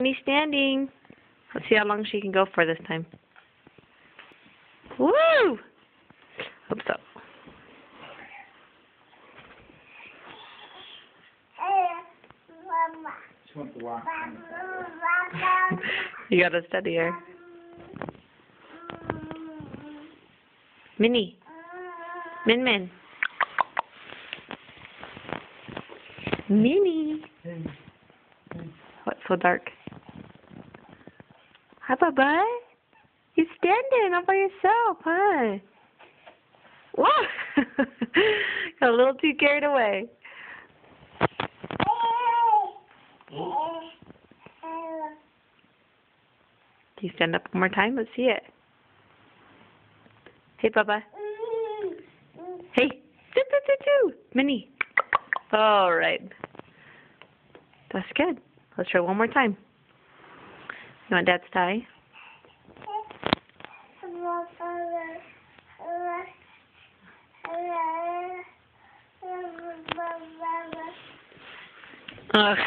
Minnie standing. Let's see how long she can go for this time. Woo! Hope so. You gotta study her. Minnie. Min Min. Minnie. What's so dark? Hi, Bubba. You're standing all by yourself, huh? Whoa! Got a little too carried away. Can you stand up one more time? Let's see it. Hey, Bubba. Hey. Choo, choo, choo, choo. Minnie. All right. That's good. Let's try one more time. You want Dad's tie? Ugh.